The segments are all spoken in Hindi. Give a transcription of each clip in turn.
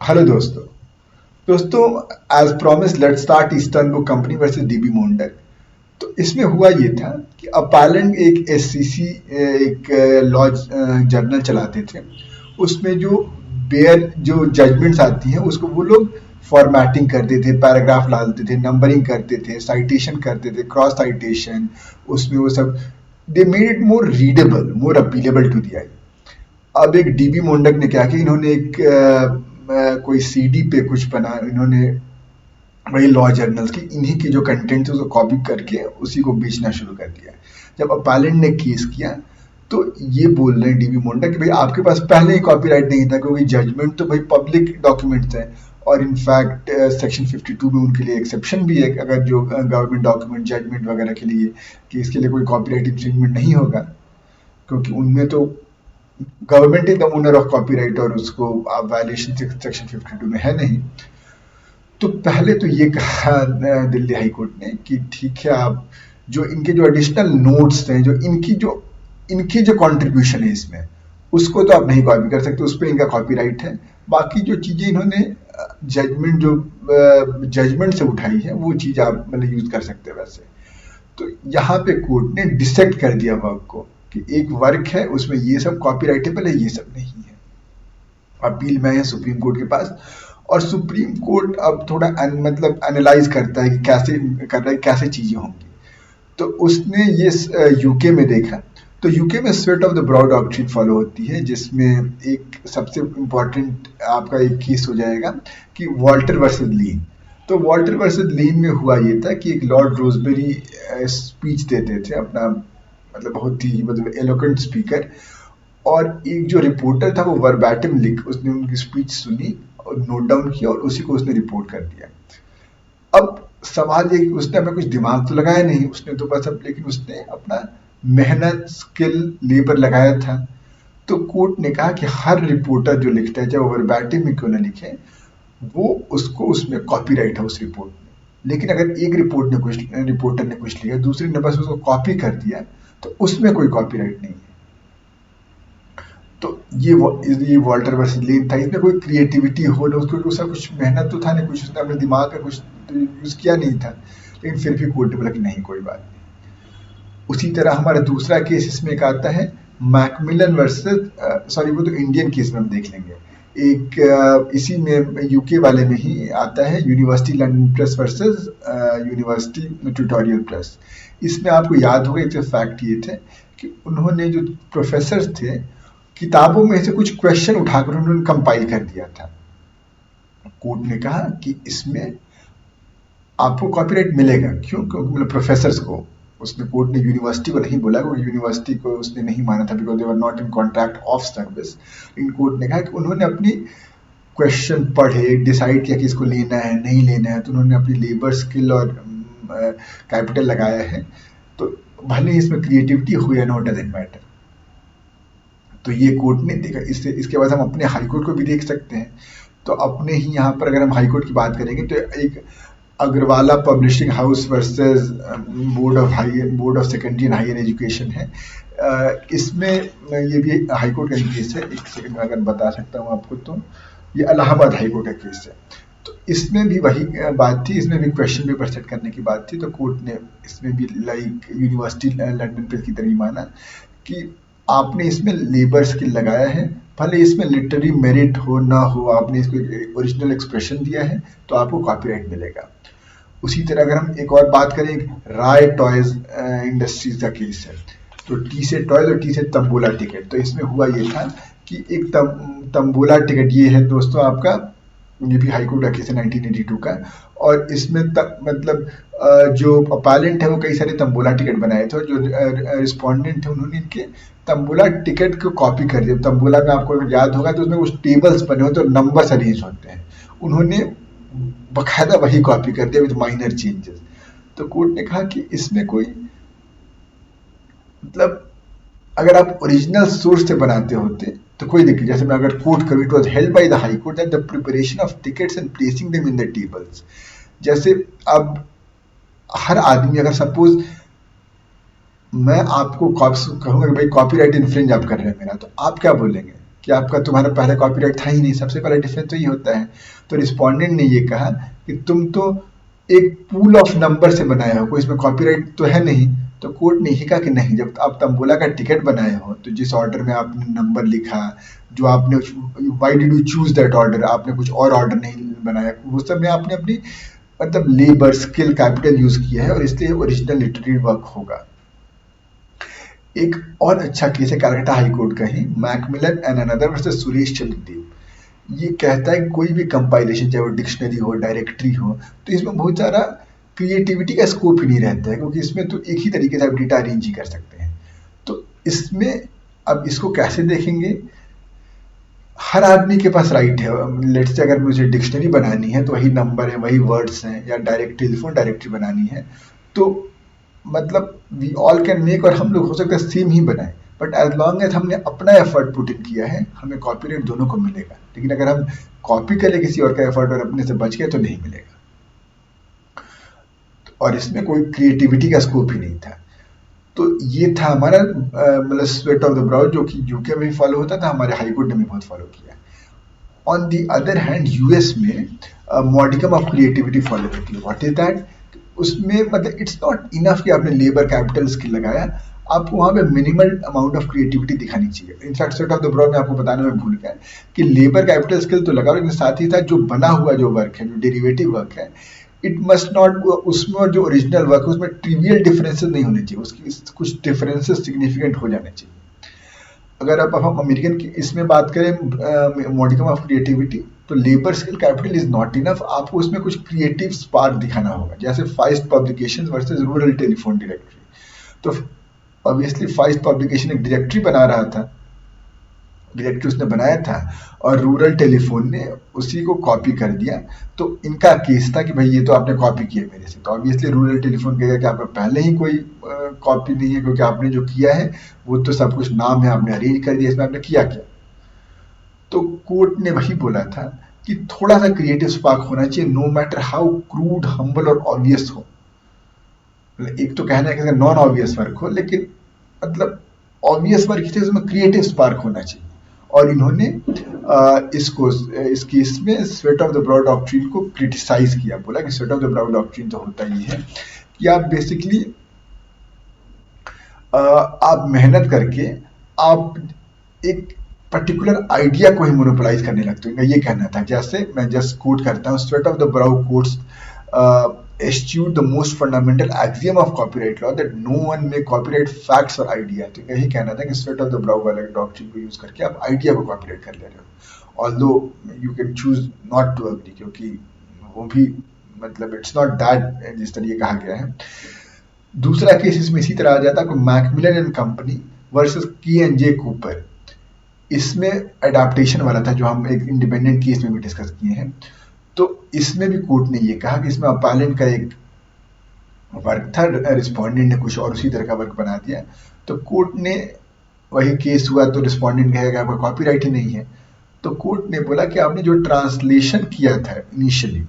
हेलो दोस्तों। दोस्तों, as promise let's start Eastern book Company versus DB Modak. तो इसमें हुआ ये था कि अपालेंट एक एससीसी एक लॉ जर्नल चलाते थे। उसमें जो बेयर जो जजमेंट्स आती हैं उसको वो लोग फॉर्मेटिंग करते थे, पैराग्राफ डालते थे, नंबरिंग करते थे, साइटेशन करते थे, क्रॉस साइटेशन। उसमें वो सब they made it more readable, more appealable to the eye. अब एक डीबी मोंडक ने क्या किया, इन्होंने एक कोई सीडी पे कुछ बना, इन्होंने वही लॉ जर्नल्स की इन्हीं की जो कंटेंट थे उसको कॉपी करके उसी को बेचना शुरू कर दिया। जब अपालेंट ने केस किया तो ये बोल रहे हैं डीबी मोंडा कि भाई आपके पास पहले ही कॉपीराइट नहीं था, क्योंकि जजमेंट तो भाई पब्लिक डॉक्यूमेंट्स है। और इनफैक्ट सेक्शन 52 में उनके लिए एक्सेप्शन भी है कि अगर जो गवर्नमेंट डॉक्यूमेंट जजमेंट वगैरह के लिए कि इसके लिए कोई कॉपीराइट इंफ्रिंजमेंट नहीं होगा, क्योंकि उनमें तो government is the owner of copyright और उसको आप वायलेशन सेक्शन 52 में है नहीं। तो पहले तो ये कहा दिल्ली हाई कोर्ट ने कि ठीक है, आप जो इनके जो एडिशनल नोट्स हैं, जो इनकी जो कंट्रीब्यूशन है इसमें, उसको तो आप नहीं कॉपी कर सकते, उस पर इनका कॉपीराइट है। बाकी जो चीजें इन्होंने जजमेंट से उठाई है वो चीज आप मतलब यूज कर सकते हैं वैसे। तो यहाँ पे कोर्ट ने डिसेक्ट कर दिया वर्क को कि एक वर्क है उसमें ये सब कॉपीराइटेबल है, ये सब नहीं है। अपील में है सुप्रीम कोर्ट के पास, और सुप्रीम कोर्ट अब थोड़ा मतलब एनालाइज करता है कि कैसे कर रहा है, कैसे चीजें होंगी। तो उसने ये यूके में देखा। तो यूके में sweat of the brow doctrine follow होती है, जिसमें एक सबसे इम्पोर्टेंट आपका एक केस हो जाएगा कि वॉल्टर वर्सेस लीन। तो वॉल्टर वर्सेस लीन में हुआ ये था कि एक लॉर्ड रोजबेरी स्पीच देते थे अपना, मतलब बहुत ही मतलब एलोकेंट स्पीकर। और एक जो रिपोर्टर था वो वर्बैटिम लिख उसने उनकी स्पीच सुनी और नोट डाउन किया और उसी को उसने रिपोर्ट कर दिया। अब सवाल ये कि उसने अपना कुछ दिमाग तो लगाया नहीं, उसने तो बस अब लेकिन उसने अपना मेहनत, स्किल, लेबर लगाया था। तो कोर्ट ने कहा कि हर रिपोर्टर जो लिखता है, चाहे वो वर्बैटिम में क्यों ना लिखे, वो उसको उसमें कॉपीराइट है उस रिपोर्ट में। लेकिन अगर एक रिपोर्टर ने कुछ लिखा, दूसरे ने बस उसको कॉपी कर दिया, तो उसमें कोई कॉपीराइट नहीं है। तो ये वॉल्टर वर्सेस लेन था। इसमें कोई क्रिएटिविटी हो ना, उसको उसका कुछ मेहनत तो था नहीं, कुछ उसने अपने दिमाग का कुछ तो यूज किया नहीं था। लेकिन फिर भी कोर्ट ने बोला कि नहीं, कोई बात नहीं। उसी तरह हमारा दूसरा केस इसमें एक आता है, मैकमिलन वर्सेस, सॉरी वो तो इंडियन केस में हम देख लेंगे। एक इसी में यूके वाले में ही आता है, university London press versus university tutorial press. इसमें आपको याद होगा, एक फैक्ट ये थे कि उन्होंने जो प्रोफेसर थे, किताबों में से कुछ क्वेश्चन उठाकर उन्होंने कंपाइल कर दिया था। कोर्ट ने कहा कि इसमें आपको कॉपीराइट मिलेगा। क्यों? क्योंकि मतलब प्रोफेसर्स को, उसने कोर्ट ने यूनिवर्सिटी को नहीं बोला, क्योंकि यूनिवर्सिटी को उसने नहीं माना था, because they were not in contract of service. In court ने कहा कि उन्होंने अपनी क्वेश्चन पढ़े, डिसाइड किया कि इसको लेना है नहीं लेना है, तो उन्होंने अपनी लेबर स्किल और कैपिटल लगाया है। तो भले इसमें क्रिएटिविटी हुई या नॉट, डजंट मैटर। तो ये कोर्ट ने देखा। इससे इसके बाद हम अपने हाई कोर्ट को भी देख सकते हैं। तो अपने ही यहाँ पर अगर हम हाई कोर्ट की बात करेंगे तो एक Agarwala publishing house versus board of secondary and higher education है। इसमें ये भी हाई कोर्ट का ही केस है। एक सेकंड में अगर बता सकता हूँ आपको, तो ये इलाहाबाद हाई कोर्ट का केस है। तो इसमें भी वही बात थी, इसमें भी क्वेश्चन पेपर सेट करने की बात थी। तो कोर्ट ने इसमें भी लाइक यूनिवर्सिटी लंदन पे की तरह माना कि आपने इसमें लेबर स्किल लगाया है, भले इसमें लिटरेरी मेरिट हो ना हो, आपने इसको ओरिजिनल एक्सप्रेशन दिया है, तो आपको कॉपीराइट मिलेगा। उसी तरह अगर हम एक और बात करें, राय टॉयज इंडस्ट्रीज का केस है। तो टी से टॉयज और टी से तंबोला टिकट। तो इसमें हुआ ये था कि एक तंबोला टिकट ये है दोस्तों आपका, ये भी हाईकोर्ट का केस है 1982 का। और इसमें मतलब जो अपालेंट है वो कई सारे तंबोला टिकट बनाए थे, और जो रिस्पोंडेंट थे उन्होंने इनके तंबोला टिकट को कॉपी कर दिया। तंबोला में आपको अगर याद होगा तो उसमें कुछ टेबल्स बने होते हैं और नंबर्स अरेंज होते हैं, उन्होंने बकायदा वही कॉपी कर दिया विद माइनर चेंजेस। तो कोर्ट ने कहा कि इसमें कोई मतलब अगर आप ओरिजिनल सोर्स से बनाते होते तो कोई दिक्कत। जैसे मैं अगर कोट करूँ, it was held by the high court that the preparation of tickets and placing them in the tables. जैसे अब हर आदमी, अगर सपोज मैं आपको कहूंगा कि भाई कॉपीराइट इन्फ्रिंज आप कर रहे हैं मेरा, तो आप क्या बोलेंगे? कि आपका तुम्हारा पहले कॉपीराइट था ही नहीं। सबसे पहला डिफरेंस तो ये होता है। तो रिस्पोंडेंट ने ये कहा कि तुम तो एक पूल ऑफ नंबर से बनाए हो, कोई इसमें कॉपीराइट तो है नहीं। तो कोर्ट ने ये कहा कि नहीं, जब आप तंबोला का टिकट बनाए हो तो जिस ऑर्डर में आपने नंबर लिखा, जो आपने why did you choose that order, आपने कुछ और ऑर्डर नहीं बनाया, वो सब में आपने अपनी मतलब लेबर स्किल कैपिटल यूज किया है और इसलिए ओरिजिनल लिटरेरी वर्क होगा। एक और अच्छा केस है कलकत्ता हाई कोर्ट का ही, Macmillan and another versus Suresh Chandra Dev. ये कहता है कि कोई भी कंपाइलेशन, चाहे वो डिक्शनरी हो, डायरेक्टरी हो, तो इसमें बहुत सारा क्रिएटिविटी का स्कोप ही नहीं रहता है, क्योंकि इसमें तो एक ही तरीके से आप डेटा अरेंज ही कर सकते हैं। तो इसमें अब इसको कैसे देखेंगे, हर आदमी के पास राइट है। लेट्स से अगर मुझे डिक्शनरी बनानी है तो वही नंबर है, वही वर्ड्स हैं, या डायरेक्ट टेलीफोन डायरेक्टरी बनानी है तो मतलब वी ऑल कैन मेक, और हम लोग हो सकता है सेम ही बनाए, बट एज लॉन्ग एज हमने अपना एफर्ट पुट इन किया है, हमें कॉपीराइट दोनों को मिलेगा। लेकिन अगर हम कॉपी करें किसी और का एफर्ट और अपने से बच गए तो नहीं मिलेगा। और इसमें कोई क्रिएटिविटी का स्कोप ही नहीं था। तो ये था हमारा मतलब स्वेट ऑफ द ब्राउ, जो कि यूके में भी फॉलो होता था, हमारे हाई कोर्ट ने भी बहुत फॉलो किया। On the other hand US में मॉडिकम ऑफ क्रिएटिविटी फॉलो करती है। What is that? उसमें मतलब इट्स नॉट इनफ कि आपने लेबर कैपिटल स्किल लगाया, आपको वहां पे मिनिमल अमाउंट ऑफ क्रिएटिविटी दिखानी चाहिए। इनफैक्ट स्वेट ऑफ द ब्राउ में आपको बताने में भूल गया कि लेबर कैपिटल स्किल तो लगाओ, लेकिन साथ ही साथ जो बना हुआ जो वर्क है, जो डेरिवेटिव वर्क है, इट मस्ट नॉट, उसमें और जो ओरिजिनल वर्क है उसमें ट्रिवियल डिफरेंसेस नहीं होने चाहिए, उसकी कुछ डिफरेंसेस सिग्निफिकेंट हो जाने चाहिए। अगर अब हम अमेरिकन की इसमें बात करें मॉडिकम ऑफ क्रिएटिविटी, तो labour skill capital is not enough, आपको उसमें कुछ क्रिएटिव स्पार्क दिखाना होगा। जैसे Feist publication versus rural telephone directory, तो ऑब्वियसली फाइस्ट पब्लिकेशन एक डायरेक्टरी बना रहा था, डायरेक्टरी उसने बनाया था, और रूरल टेलीफोन ने उसी को कॉपी कर दिया। तो इनका केस था कि भाई ये तो आपने कॉपी किया मेरे से, तो ऑब्वियसली रूरल टेलीफोन कहेगा कि आपका पहले ही कोई कॉपी नहीं है, क्योंकि आपने जो किया है वो तो सब कुछ नाम है, आपने अरेंज कर दिया, इसमें आपने किया क्या। तो कोर्ट ने वही बोला था कि थोड़ा सा क्रिएटिव स्पार्क होना चाहिए, no matter how crude, humble और ऑब्वियस हो। एक तो कहना है कि नॉन ऑब्वियस वर्क हो, लेकिन मतलब ऑब्वियस वर्क ही उसमें क्रिएटिव स्पार्क होना चाहिए। और इन्होंने इसको इस केस में sweat of the brow doctrine को क्रिटिसाइज किया, बोला कि sweat of the brow doctrine तो होता ही है कि आप बेसिकली आप मेहनत करके आप एक पर्टिकुलर आइडिया को ही मोनोपोलाइज करने लगते हैं, ये कहना था। जैसे मैं जस्ट कोट करता हूँ, sweat of the brow quotes eschewed the most fundamental axiom of copyright law that no one may copyright facts or idea। तो यही कहना था कि स्वेट ऑफ द ब्राउ वाला डॉक्ट्रिन को यूज करके आप आइडिया को कॉपीराइट कर ले रहे हो, although you can choose not to agree, क्योंकि वो भी मतलब इट्स नॉट दैट जिस तरह कहा गया है। दूसरा केस इसमें इसी तरह आ जाता है, Macmillan and company versus K&J Cooper. इसमें अडेप्टेशन वाला था, जो हम एक इंडिपेंडेंट केस में भी डिस्कस किए हैं। तो इसमें भी कोर्ट ने ये कहा कि इसमें अपालेंट का एक वर्क था, रिस्पोंडेंट ने कुछ और उसी तरह का वर्क बना दिया। तो कोर्ट ने वही केस हुआ, तो रिस्पोंडेंट कहेगा आपका कॉपीराइट ही नहीं है। तो कोर्ट ने बोला कि आपने जो ट्रांसलेशन किया था इनिशियली,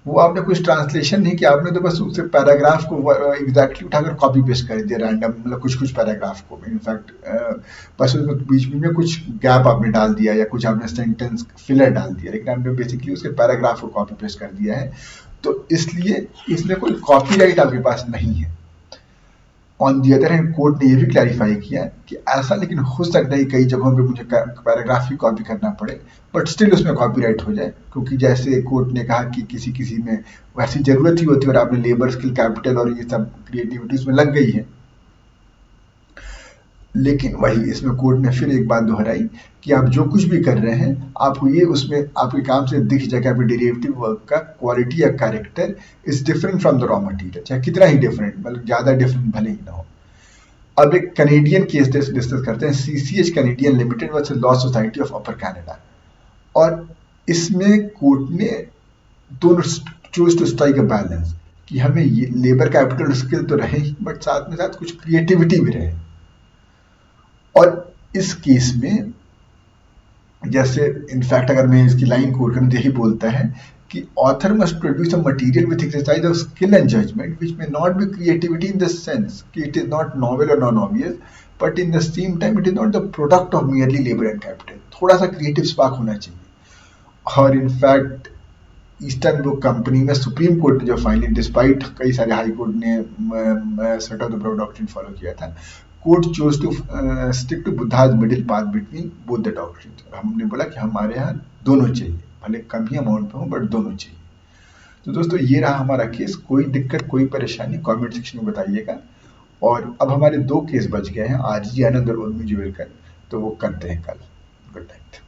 वो आपने कुछ ट्रांसलेशन नहीं किया, आपने तो बस उससे पैराग्राफ को एग्जैक्टली उठाकर कॉपी पेस्ट कर दिया रैंडम, मतलब कुछ पैराग्राफ को। इनफैक्ट बस उसमें बीच में कुछ गैप आपने डाल दिया या कुछ आपने सेंटेंस फिलर डाल दिया, लेकिन आपने बेसिकली उसके पैराग्राफ को कॉपी पेस्ट कर दिया है। तो इसलिए इसमें कोई कॉपीराइट आपके पास नहीं है। On the other hand court ने ये भी क्लैरिफाई किया कि ऐसा लेकिन हो सकता है कई जगहों पे मुझे पैराग्राफ ही कॉपी करना पड़े, बट स्टिल उसमें कॉपीराइट हो जाए, क्योंकि जैसे कोर्ट ने कहा कि किसी में वैसी जरूरत ही होती है और आपने लेबर स्किल कैपिटल और ये सब क्रिएटिविटी उसमें लग गई है। लेकिन वही इसमें कोर्ट ने फिर एक बात दोहराई कि आप जो कुछ भी कर रहे हैं, आपको ये उसमें आपके काम से दिख जाए कि आपके डेरिवेटिव वर्क का क्वालिटी या character is different from the raw material, चाहे कितना ही डिफरेंट, मतलब ज्यादा डिफरेंट भले ही ना हो। अब एक कैनेडियन केस डिस्कस करते हैं, CCH Canadian limited versus law society of upper Canada. और इसमें कोर्ट ने दोनों choose to strike a balance कि हमें ये लेबर कैपिटल स्किल तो रहे ही, बट साथ में साथ कुछ क्रिएटिविटी भी रहे। और इस केस में जैसे इनफैक्ट अगर मैं इसकी लाइन कोट करूं तो यही बोलता है कि author must produce a material with exercise of skill and judgment which may not be creativity in the sense कि इट इज नॉट नॉवेल और non obvious, but in the same time it is not the product of merely labour and capital. थोड़ा सा क्रिएटिव स्पार्क होना चाहिए। और इनफैक्ट ईस्टर्न बुक कंपनी में सुप्रीम कोर्ट ने जो फाइनली, डिस्पाइट कई सारे हाई कोर्ट ने set of the brow doctrine follow किया था, court chose to stick to Buddha's middle path between both the doctrine. हमने बोला कि हमारे यहाँ दोनों चाहिए, भले कम ही अमाउंट पे हो बट दोनों चाहिए। तो दोस्तों ये रहा हमारा केस। कोई दिक्कत कोई परेशानी कमेंट सेक्शन में बताइएगा। और अब हमारे 2 केस बच गए हैं, आरजी आनंद और उर्मी जुवेलकर, तो वो करते हैं कल। Good night.